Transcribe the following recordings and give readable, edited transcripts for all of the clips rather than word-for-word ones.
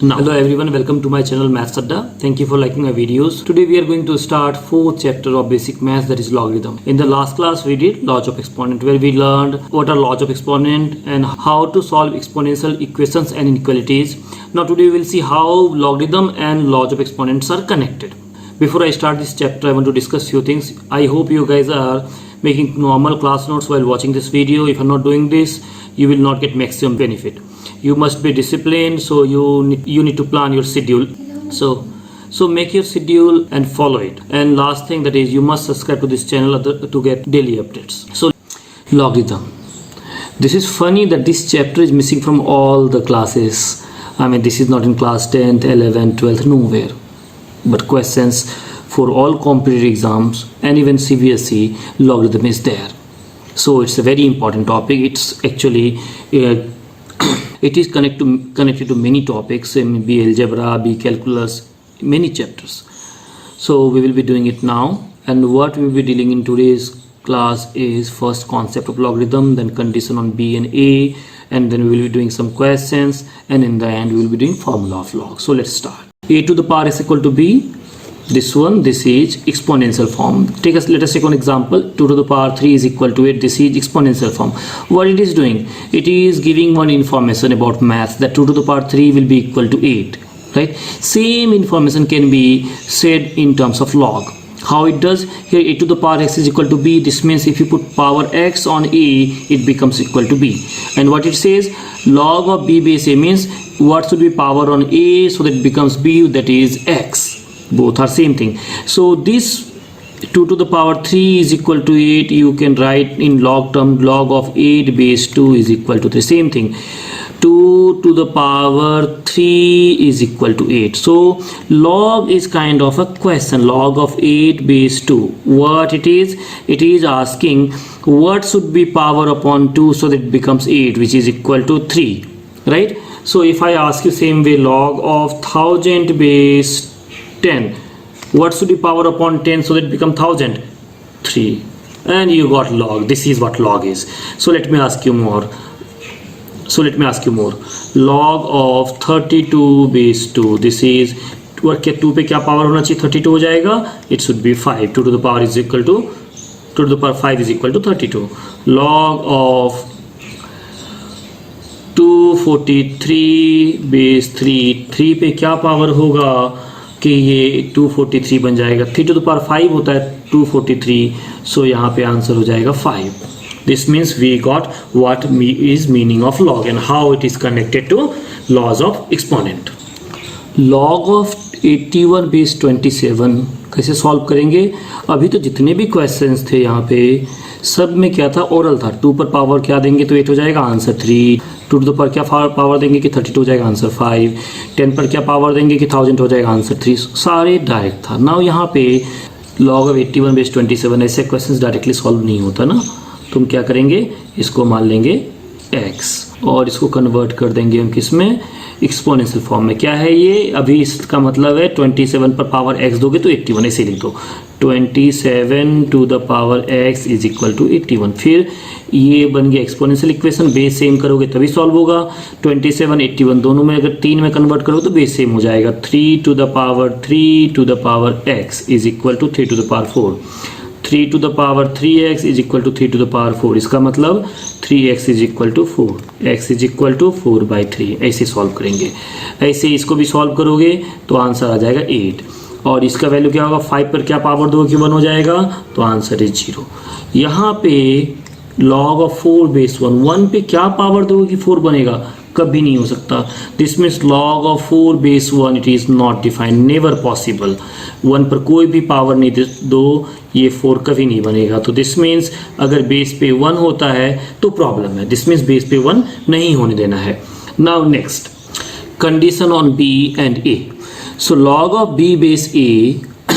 Now, hello everyone, welcome to my channel Maths Adda. Thank you for liking my videos. Today we are going to start fourth chapter of basic maths, that is logarithm. In the last class we did laws of exponent, where we learned what are laws of exponent and how to solve exponential equations and inequalities. Now today we will see how logarithm and laws of exponents are connected. Before I start this chapter, I want to discuss few things. I hope you guys are making normal class notes while watching this video. If you are not doing this, you will not get maximum benefit. You must be disciplined, so you need to plan your schedule. So make your schedule and follow it. And last thing, that is, you must subscribe to this channel to get daily updates. So logarithm. This is funny that this chapter is missing from all the classes. I mean, this is not in class 10th, 11th, 12th, nowhere. But questions for all competitive exams and even CBSE, logarithm is there. So it's a very important topic. It's actually it is connected to many topics, be algebra, be calculus, many chapters. So we will be doing it now, and what we will be dealing in today's class is first concept of logarithm, then condition on B and A, and then we will be doing some questions, and in the end we will be doing formula of log. So let's start. A to the power is equal to B. This is exponential form. Let us take one example. 2 to the power 3 is equal to 8. This is exponential form. What it is doing? It is giving one information about math, that 2 to the power 3 will be equal to 8. Right? Same information can be said in terms of log. How it does? Here a to the power x is equal to b. This means if you put power x on a, it becomes equal to b. And what it says? Log of b base a means what should be power on a so that it becomes b, that is x. Both are same thing. So this 2 to the power 3 is equal to 8. You can write in log term, log of 8 base 2 is equal to 3. Same thing. 2 to the power 3 is equal to 8. So log is kind of a question. Log of 8 base 2. What it is? It is asking what should be power upon 2 so that it becomes 8, which is equal to 3. Right? So if I ask you same way, log of 1000 base 10, what should be power upon 10 so that it become 1000? 3. And you got log. This is what log is. So let me ask you more. Log of 32 base 2. This is what, 2 पे क्या power होना चाहिए? 32 हो जाएगा. It should be 5. 2 to the power is equal to 2 to the power 5 is equal to 32. Log of 243 base 3. 3 पे क्या power होगा कि ये 243 बन जाएगा. 3 to the power 5 होता है 243. सो यहाँ पे आंसर हो जाएगा 5. This means we got what is meaning of log and how it is connected to laws of exponent. Log of 81 base 27 कैसे सॉल्व करेंगे? अभी तो जितने भी क्वेश्चंस थे यहाँ पे सब में क्या था? ओरल था. 2 पर पावर क्या देंगे तो 8 हो जाएगा, आंसर 3. 2 to the power क्या पावर देंगे कि 32 हो जाएगा, आंसर 5. 10 पर क्या पावर देंगे कि 1000 हो जाएगा, आंसर 3. सारे डायरेक्ट था. नाउ यहाँ पे लॉग ऑफ 81 बेस 27 ऐसे क्वेश्चंस डायरेक्टली सॉल्व नहीं होता ना. तुम क्या करेंगे? इसको मान लेंगे x और इसको कन्वर्ट कर देंगे हम किस में? एक्सपोनेंशियल फॉर्म में. क्या है ये? अभी इसका मतलब है 27 पर पावर x दोगे तो 81 ऐसे लिख दो. 27 to the power x is equal to 81. फिर ये बन गया एक्सपोनेंशियल इक्वेशन. बेस सेम करोगे तभी सॉल्व होगा. 27 81 दोनों में अगर 3 में कन्वर्ट करोगे तो बेस सेम हो जाएगा. 3 to the power 3 to the power x is equal to 3 to the power 4. 3 to the power 3x is equal to 3 to the power 4. इसका मतलब 3x is equal to 4. x is equal to 4 by 3. ऐसे solve करेंगे. ऐसे इसको भी solve करोगे तो answer आ जाएगा 8. और इसका वैल्यू क्या होगा? 5 पर क्या पावर दोगे कि 1 हो जाएगा, तो आंसर इज 0. यहाँ पे log of 4 base 1. 1 पे क्या पावर दोगे कि 4 बनेगा? कभी नहीं हो सकता. This means log of 4 base 1 it is not defined, never possible. 1 पर कोई भी पावर नहीं दो, ये 4 कभी नहीं बनेगा. तो दिस मीन्स अगर बेस पे 1 होता है तो प्रॉब्लम है. दिस मीन्स बेस पे 1 नहीं होने देना है. Now next, condition on B and A. So log of b base a,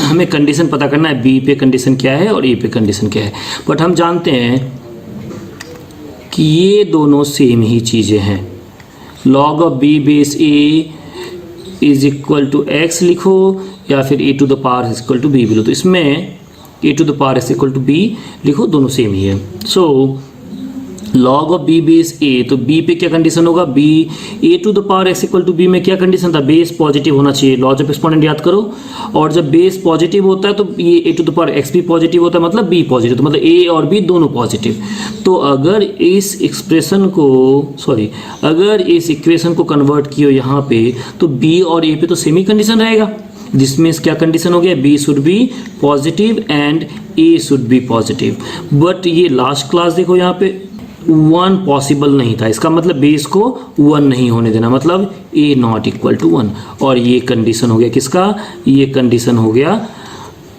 हमें कंडीशन पता करना है. b पे कंडीशन क्या है और a पे कंडीशन क्या है. बट हम जानते हैं कि ये दोनों सेम ही चीज़ें हैं. log of b base a is equal to x लिखो या फिर a to the power is equal to b भी लो. तो इसमें a to the power is equal to b लिखो, दोनों सेम ही है. So log of b base a, तो बी पे क्या कंडीशन होगा, b a to the power x equal to b में क्या कंडीशन था, बेस पॉजिटिव होना चाहिए, लॉज ऑफ एक्सपोनेंट याद करो। और जब बेस पॉजिटिव होता है तो ये ए टू द पावर एक्स भी पॉजिटिव होता है, मतलब बी पॉजिटिव, तो मतलब ए और बी दोनों पॉजिटिव। तो अगर इस एक्सप्रेशन को अगर इस इक्वेशन को कन्वर्ट किया यहाँ पे, तो बी और ए पे तो सेम ही कंडीशन रहेगा, जिसमें क्या कंडीशन हो गया, B should be positive and A should be positive. But ये लास्ट क्लास देखो यहाँ पे 1 पॉसिबल नहीं था, इसका मतलब बेस को 1 नहीं होने देना, मतलब ए नॉट इक्वल टू 1। और ये कंडीशन हो गया किसका, ये कंडीशन हो गया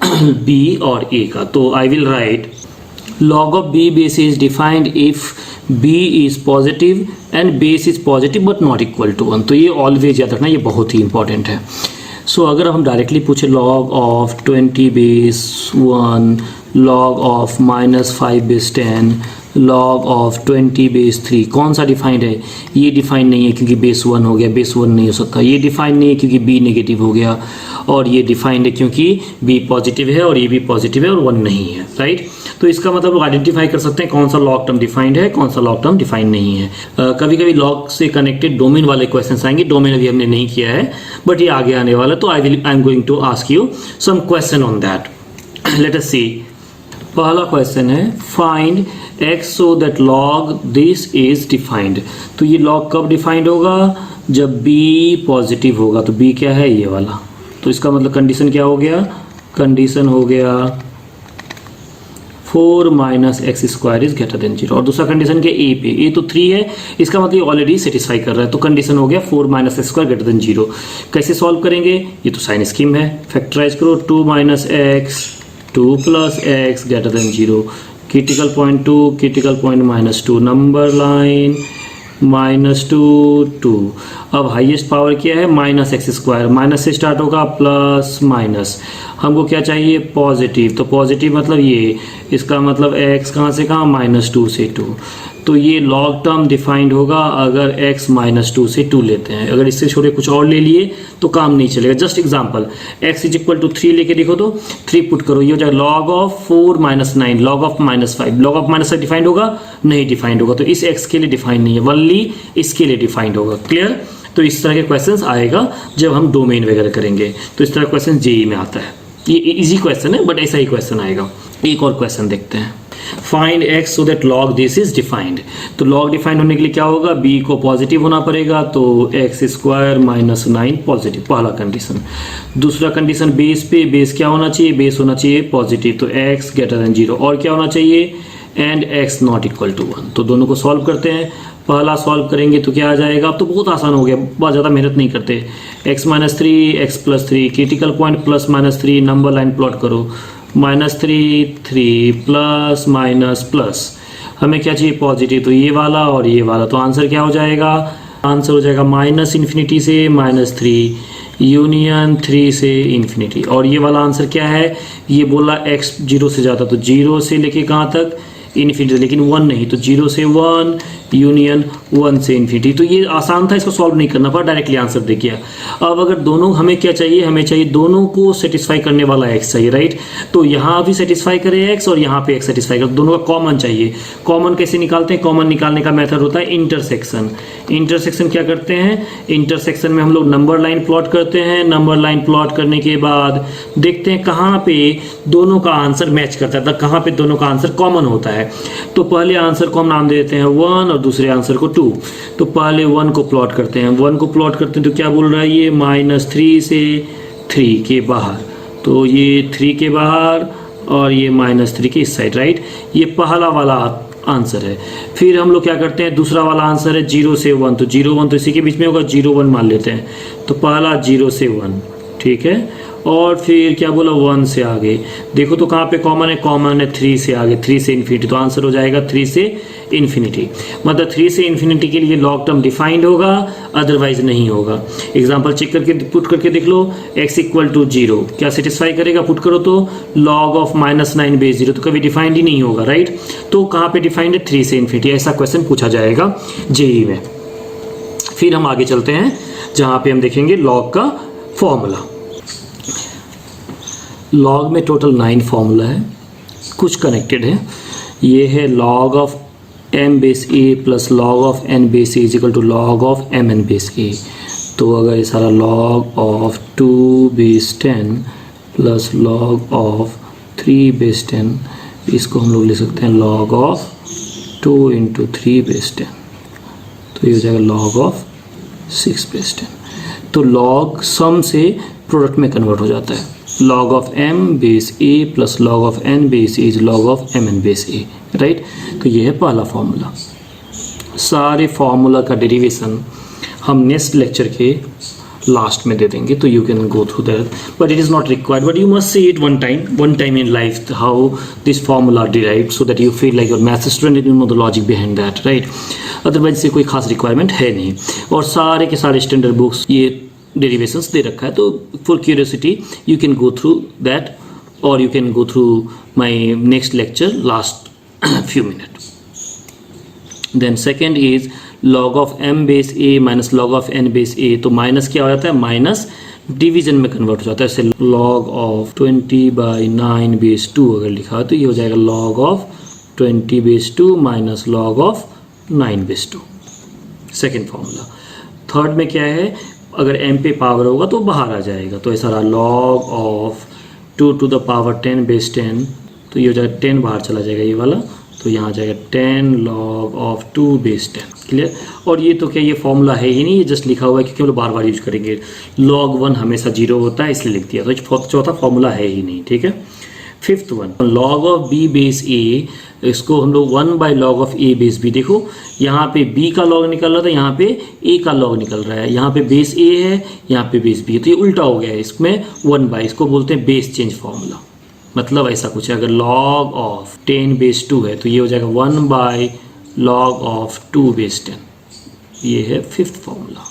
बी और ए का। तो I will write log of b base is defined if b is positive and base is positive but not equal to 1। तो ये ऑलवेज याद रखना, ये बहुत ही इंपॉर्टेंट है। सो अगर हम डायरेक्टली पूछे log of 20 base 1, log of -5 base 10, log of 20 base 3, कौन सा डिफाइंड है, ये डिफाइंड नहीं है क्योंकि बेस 1 हो गया, बेस 1 नहीं हो सकता। ये डिफाइंड नहीं है क्योंकि b नेगेटिव हो गया, और ये डिफाइंड है क्योंकि b पॉजिटिव है और ये भी पॉजिटिव है और 1 नहीं है, राइट। तो इसका मतलब लोग आइडेंटिफाई कर सकते हैं कौन सा लॉग टर्म डिफाइंड है, कौन सा लॉग टर्म डिफाइंड नहीं है। कभी कभी लॉग से कनेक्टेड डोमेन वाले क्वेश्चंस आएंगे, डोमेन अभी हमने नहीं किया है बट ये आगे आने वाला, तो I am going to ask you some question on that. Let us see, पहला क्वेश्चन है find x so that log this is defined। तो ये log कब डिफाइंड होगा, जब b पॉजिटिव होगा। तो b क्या है, ये वाला। तो इसका मतलब कंडीशन क्या हो गया, कंडीशन हो गया 4 minus x square is greater than 0। और दूसरा कंडीशन क्या, ए पे, ए तो 3 है, इसका मतलब ऑलरेडी सेटिस्फाई कर रहा है। तो कंडीशन हो गया 4 minus x square greater than 0। कैसे सॉल्व करेंगे, ये तो साइन स्कीम है, फैक्टराइज करो, 2 minus x 2 plus x greater than 0, critical point 2, critical point -2, number line -2 2। अब हाईएस्ट पावर क्या है, माइनस एक्स स्क्वायर, माइनस से स्टार्ट होगा प्लस माइनस, हमको क्या चाहिए, पॉजिटिव। तो पॉजिटिव मतलब ये, इसका मतलब x कहाँ से कहाँ, -2 से 2। तो ये लॉग टर्म डिफाइंड होगा अगर x -2 से 2 लेते हैं। अगर इससे छोटे कुछ और ले लिए तो काम नहीं चलेगा। Just example, x is equal to 3 लेके देखो तो 3 पुट करो, ये हो जाएगा log of 4 - 9, log of -5। log of -5 defined होगा, नहीं डिफाइंड होगा, तो इस x के लिए डिफाइंड नहीं है, वनली इसके लिए डिफाइंड होगा। क्लियर। तो इस तरह के क्वेश्चंस आएगा जब हम डोमेन वगैरह करेंगे, तो इस तरह क्वेश्चन जेईई में आता है। ये इजी क्वेश्चन है बट ऐसा ही क्वेश्चन आएगा। एक और क्वेश्चन देखते हैं, find x so that log this is defined। तो log डिफाइंड होने के लिए क्या होगा, b को पॉजिटिव होना पड़ेगा, तो x स्क्वायर -9 पॉजिटिव, पहला कंडीशन। दूसरा कंडीशन, बेस पे, बेस क्या होना चाहिए, बेस होना चाहिए पॉजिटिव, तो x ग्रेटर देन 0। और क्या होना चाहिए, and x not equal to 1। तो दोनों को सॉल्व करते हैं। पहला सॉल्व करेंगे तो क्या आ जाएगा, अब तो बहुत आसान हो गया, बहुत ज़्यादा मेहनत नहीं करते। x -3 x + 3, critical point +-3, number line plot करो, -3 3 प्लस माइनस प्लस, हमें क्या चाहिए, पॉजिटिव, तो ये वाला और ये वाला। तो आंसर क्या हो जाएगा, आंसर हो जाएगा -∞ से -3 यूनियन 3 से इन्फिनिटी। और ये वाला आंसर क्या है, ये बोला x 0 से ज़्यादा, तो 0 से लेके कहाँ तक, इन्फिनिटी, लेकिन 1 नहीं, तो 0 से 1 यूनियन 1 से इन्फिनिटी। तो ये आसान था, इसको सॉल्व नहीं करना पड़ा, डायरेक्टली आंसर दे दिया। अब अगर दोनों, हमें क्या चाहिए, हमें चाहिए दोनों को सेटिस्फाई करने वाला x चाहिए, राइट। तो यहाँ भी सेटिस्फाई करे x और यहाँ पे x सेटिस्फाई करे, दोनों का कॉमन चाहिए। कॉमन कैसे निकालते हैं, कॉमन निकालने का मेथड होता है इंटरसेक्शन। इंटरसेक्शन क्या करते हैं, इंटरसेक्शन में हम लोग नंबर लाइन प्लॉट करते हैं। नंबर लाइन प्लॉट करने के बाद देखते हैं कहाँ पे दोनों का आंसर मैच करता है, कहाँ पे दोनों का आंसर कॉमन होता है। तो पहले आंसर को हम नाम दे देते हैं 1 और दूसरे आंसर को 2। तो पहले 1 को प्लॉट करते हैं, 1 को प्लॉट करते हैं तो क्या बोल रहा है, ये -3 से 3 के बाहर, तो ये 3 के बाहर और ये -3 के इस साइड, राइट। ये पहला वाला आंसर है। फिर हम लोग क्या करते हैं, दूसरा वाला आंसर है 0 से 1, तो 0 1 तो इसी के बीच में होगा, 0 1 मान लेते हैं। तो पहला 0 से 1, ठीक है। और फिर क्या बोला, 1 से आगे देखो तो कहाँ पे कॉमन है, कॉमन है 3 से आगे, 3 से इन्फिनिटी, तो आंसर हो जाएगा 3 से इन्फिनिटी। मतलब 3 से इन्फिनिटी के लिए लॉग टर्म डिफाइंड होगा, अदरवाइज नहीं होगा। एग्जांपल चेक करके पुट करके देख लो, x = 0 क्या सेटिस्फाई करेगा, पुट करो तो log ऑफ -9 बेस 0, तो कभी डिफाइंड ही नहीं होगा, राइट। तो कहाँ पे डिफाइंड है, 3 से इन्फिनिटी। ऐसा क्वेश्चन पूछा जाएगा जेईई में। फिर हम आगे चलते हैं जहाँ पे हम देखेंगे लॉग का फॉर्मूला। लॉग में टोटल 9 फॉर्मूला है, कुछ कनेक्टेड है। ये है log of m base a plus log of n base a is equal to log of mn base a। तो अगर ये सारा log of 2 base 10 plus log of 3 base 10, इसको हम लोग लिख सकते हैं log ऑफ 2 इंटू 3 बेस 10, तो ये हो जाएगा log ऑफ 6 बेस 10। तो log सम से प्रोडक्ट में कन्वर्ट हो जाता है। log of m base a plus log of n base a is log of mn base a, right. तो ये है पहला फॉर्मूला। सारे फॉर्मूला का डेरिवेशन हम नेक्स्ट लेक्चर के लास्ट में दे देंगे, तो you can go through that, but it is not required, but you must see it one time in life how this formula derived, so that you feel like your math student and you know the logic behind that, right. Otherwise से कोई खास requirement है नहीं, और सारे के सारे standard books ये डेरिवेशंस दे रखा है। तो for curiosity you can go through that, और you can go through my next lecture last few minute. Then second is log of m base a minus log of n base a। तो minus क्या हो जाता है, minus division में convert हो जाता है। जैसे log ऑफ 20/9 बेस 2 अगर लिखा हो तो ये हो जाएगा log of 20 base 2 minus log of 9 base 2, second formula. Third में क्या है, अगर m पे पावर होगा तो बाहर आ जाएगा, तो ऐसा रहा log of 2 to the power 10 base 10, तो ये हो जाएगा 10 बाहर चला जाएगा ये वाला, तो यहाँ आ जाएगा 10 log ऑफ 2 बेस 10, क्लियर। और ये तो क्या ये फॉर्मूला है ही नहीं, ये जस्ट लिखा हुआ है क्योंकि हम लोग बार बार यूज करेंगे। log 1 हमेशा 0 होता है इसलिए लिख दिया, तो चौथा फॉर्मूला है ही नहीं, ठीक है। Fifth one log of b base a, इसको हम लोग 1/log of a base b। देखो यहाँ पे b का log निकल रहा था, यहाँ पे a का log निकल रहा है, यहाँ पे बेस a है, यहाँ पे बेस b है, तो ये उल्टा हो गया है। इसमें 1/, इसको बोलते हैं बेस चेंज फॉर्मूला। मतलब ऐसा कुछ है, अगर log ऑफ 10 बेस 2 है तो ये हो जाएगा 1/log ऑफ 2 बेस 10, ये है फिफ्थ फॉर्मूला।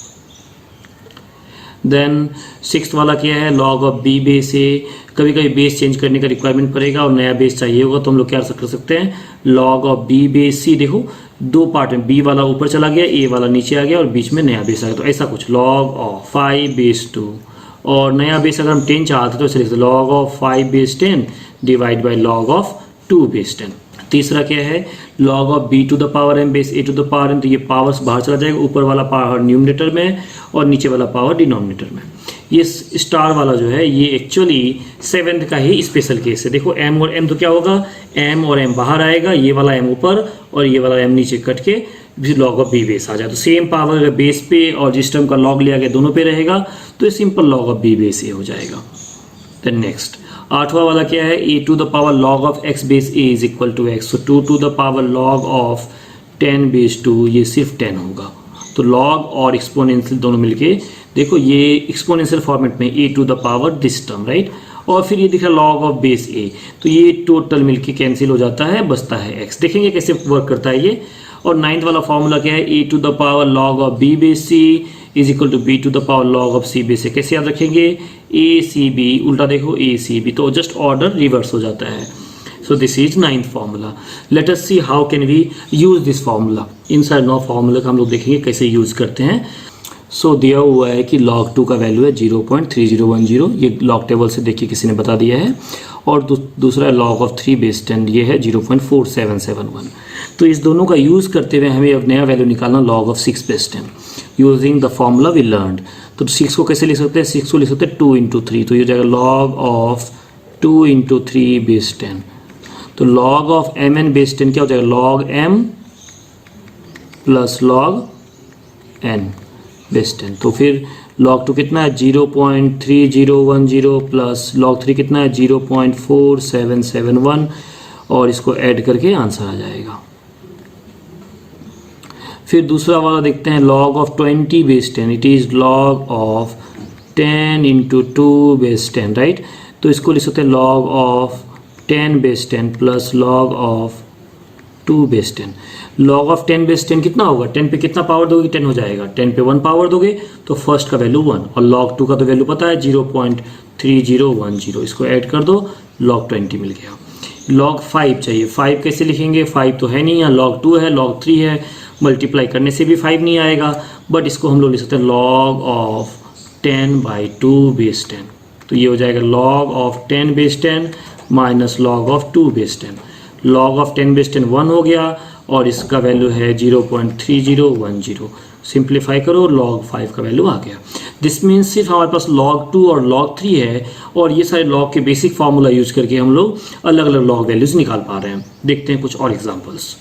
देन सिक्स्थ वाला क्या है, log of b base a। कभी कभी बेस चेंज करने का रिक्वायरमेंट पड़ेगा और नया बेस चाहिए होगा तो हम लोग क्या कर सकते हैं, log of b base c। देखो दो पार्ट में, b वाला ऊपर चला गया, a वाला नीचे आ गया और बीच में नया बेस आ गया, तो ऐसा कुछ log ऑफ 5 बेस 2। और नया बेस अगर हम 10 चाहते तो चलिए log of 5 base 10 divide by log of 2 base 10। तीसरा क्या है, log of b to the power m base a to the power n, तो ये पावर्स बाहर चला जाएगा, ऊपर वाला पावर न्यूमरेटर में और नीचे वाला पावर डिनोमिनेटर में। ये स्टार वाला जो है ये एक्चुअली सेवेंथ का ही स्पेशल केस है। देखो m और m तो क्या होगा, m और m बाहर आएगा, ये वाला m ऊपर और ये वाला m नीचे कट के log ऑफ b बेस आ जाए, तो सेम पावर अगर बेस पे और जिस टर्म का log लिया गया दोनों पे रहेगा तो ये simple log of b base a हो जाएगा। देन नेक्स्ट आठवां वाला क्या है, a to the power log of x base a is equal to x, सो 2 to the power log of 10 base 2 ये सिर्फ 10 होगा। तो log और एक्सपोनेंशियल दोनों मिलके देखो ये एक्सपोनेंशियल फॉर्मेट में a to the power this term, right. और फिर ये दिख रहा log ऑफ बेस a, तो ये टोटल मिलके कैंसिल हो जाता है, बचता है x। देखेंगे कैसे वर्क करता है ये। और नाइन्थ वाला फॉर्मूला क्या है, a to the power log of b base c is equal to b to the power log of c base a। कैसे याद रखेंगे, a c b, उल्टा देखो a c b, तो जस्ट ऑर्डर रिवर्स हो जाता है। So this is ninth formula. Let us see how can we use this formula. इन सारे 9 फॉर्मूला का हम लोग देखेंगे कैसे यूज करते हैं। सो दिया हुआ है कि log 2 का वैल्यू है 0.3010, ये log टेबल से देखिए किसी ने बता दिया है। और दूसरा log ऑफ 3 बेस 10, ये है 0.4771। तो इस दोनों का यूज़ करते हुए हमें अब नया वैल्यू निकालना log of 6 base 10 using the formula we learned. तो 6 को कैसे लिख सकते हैं, 6 को लिख सकते हैं 2 इंटू 3, तो ये हो जाएगा log ऑफ 2 इंटू 3 बेस 10। तो log ऑफ mn बेस 10 क्या हो जाएगा, log m plus log n base 10। तो फिर log 2 कितना है 0.3010 प्लस log 3 कितना है 0.4771, और इसको ऐड करके आंसर आ जाएगा। फिर दूसरा वाला देखते हैं log of 20 base 10, it is log of 10 into 2 base 10, right. तो इसको लिख सकते हैं log of 10 base 10 plus log of 2 base 10। log of 10 base 10 कितना होगा, 10 पे कितना पावर दोगे 10 हो जाएगा, 10 पे 1 पावर दोगे तो फर्स्ट का वैल्यू 1, और log 2 का तो वैल्यू पता है 0.3010, इसको ऐड कर दो log 20 मिल गया। log 5 चाहिए, 5 कैसे लिखेंगे, 5 तो है नहीं, यहाँ log 2 है, log 3 है, मल्टीप्लाई करने से भी 5 नहीं आएगा, बट इसको हम लोग लिख सकते हैं log ऑफ 10/2 बेस 10। तो ये हो जाएगा log of 10 base 10 minus log of 2 base 10। log of 10 base 10 1 हो गया, और इसका वैल्यू है 0.3010। सिंप्लीफाई करो, log 5 का वैल्यू आ गया। दिस मीन्स सिर्फ हमारे पास log 2 और log 3 है और ये सारे log के बेसिक फार्मूला यूज करके हम लोग अलग अलग log वैल्यूज निकाल पा रहे हैं। देखते हैं कुछ और एग्जांपल्स।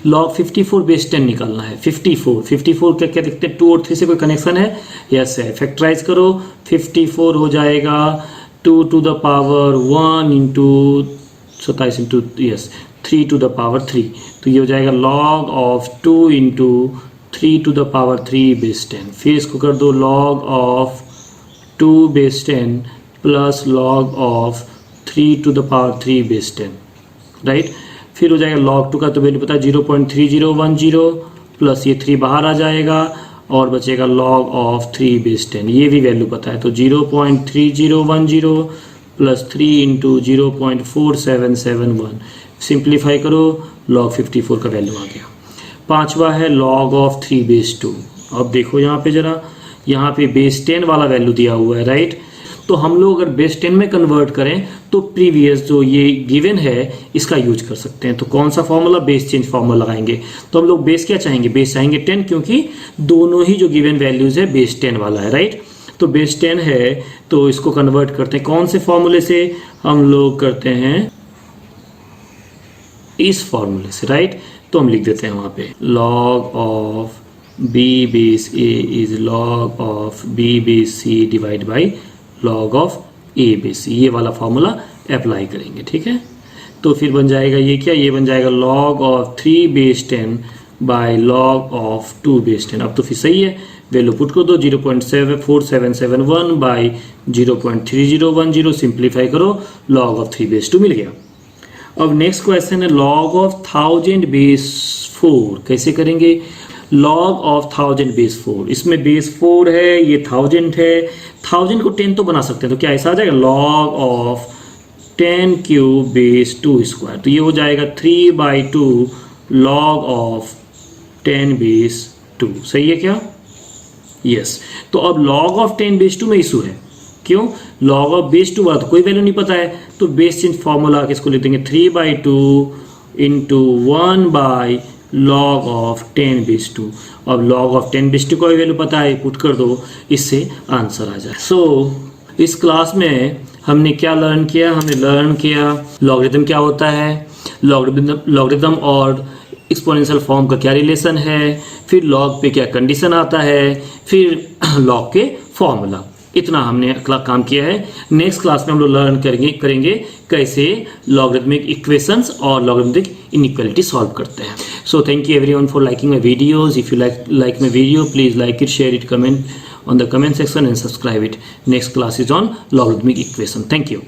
log 54 बेस 10 निकालना है। 54 क्या क्या देखते हैं, 2 और 3 से कोई कनेक्शन है? यस है। फैक्टराइज करो, 54 हो जाएगा 2 to the power 1 into 27 into 3 to the power 3, तो ये हो जाएगा log of 2 into 3 to the power 3 base 10। फिर इसको कर दो log of 2 base 10 plus log of 3 to the power 3 base 10, right. फिर हो जाएगा log 2 का तो वैल्यू पता है 0.3010 प्लस ये 3 बाहर आ जाएगा और बचेगा log of 3 बेस 10, ये भी वैल्यू पता है, तो 0.3010 प्लस 3 इंटू 0.4771। सिंप्लीफाई करो, log 54 का वैल्यू आ गया। पांचवा है log of 3 बेस 2। अब देखो यहाँ पे जरा, यहाँ पे बेस 10 वाला वैल्यू दिया हुआ है, राइट। तो हम लोग अगर बेस 10 में कन्वर्ट करें तो प्रीवियस जो ये गिवन है इसका यूज कर सकते हैं। तो कौन सा फॉर्मूला? बेस चेंज फॉर्मूला लगाएंगे। तो हम लोग बेस क्या चाहेंगे? बेस चाहेंगे 10, क्योंकि दोनों ही जो गिवन वैल्यूज है बेस 10 वाला है, राइट। तो बेस 10 है तो इसको कन्वर्ट करते हैं कौन से फॉर्मूले से? हम लोग करते हैं इस फॉर्मूले से, राइट। तो हम लिख देते हैं वहां पे log of b base a is log of b base c divide by log of a base c। ये वाला फॉर्मूला अप्लाई करेंगे, ठीक है। तो फिर बन जाएगा ये क्या? ये बन जाएगा log of 3 base 10 by log of 2 base 10। अब तो फिर सही है, वैल्यू पुट कर दो 0.4771 बाई 0.3010। सिंप्लीफाई करो, log of 3 बेस 2 मिल गया। अब नेक्स्ट क्वेश्चन है log of 1000 बेस 4। कैसे करेंगे? log of 1000 बेस 4, इसमें बेस 4 है, ये 1000 है, 1000 को 10 तो बना सकते हैं, तो क्या ऐसा आ जाएगा log of 10 cube base 2 square. तो ये हो जाएगा 3/2 log of 10 बेस 2। सही है क्या? यस। तो अब log of 10 बेस 2 में इशू है, क्यों? log of बेस 2 वाला तो कोई वैल्यू नहीं पता है, तो बेस चेंज फॉर्मूला किसको लिख देंगे? 3/2 इंटू 1 log of 10 बेस 2। अब log of 10 बेस 2 कोई वैल्यू पता है, पुट कर दो, इससे आंसर आ जाए। सो इस क्लास में हमने क्या लर्न किया? हमने लर्न किया लॉगरिथम क्या होता है, लॉगरिथम और एक्सपोनेंशियल फॉर्म का क्या रिलेशन है, फिर लॉग पे क्या कंडीशन आता है, फिर लॉग के फॉर्मूला। इतना हमने अगला काम किया है। नेक्स्ट क्लास में हम लोग लर्न करेंगे कैसे लॉगरिथमिक इक्वेशंस और लॉगरिथमिक इनइक्वालिटी सॉल्व करते हैं। So thank you everyone for liking my videos. If you like my video, please like it, share it, comment on the comment section and subscribe it. Next class is on logarithmic equation. Thank you.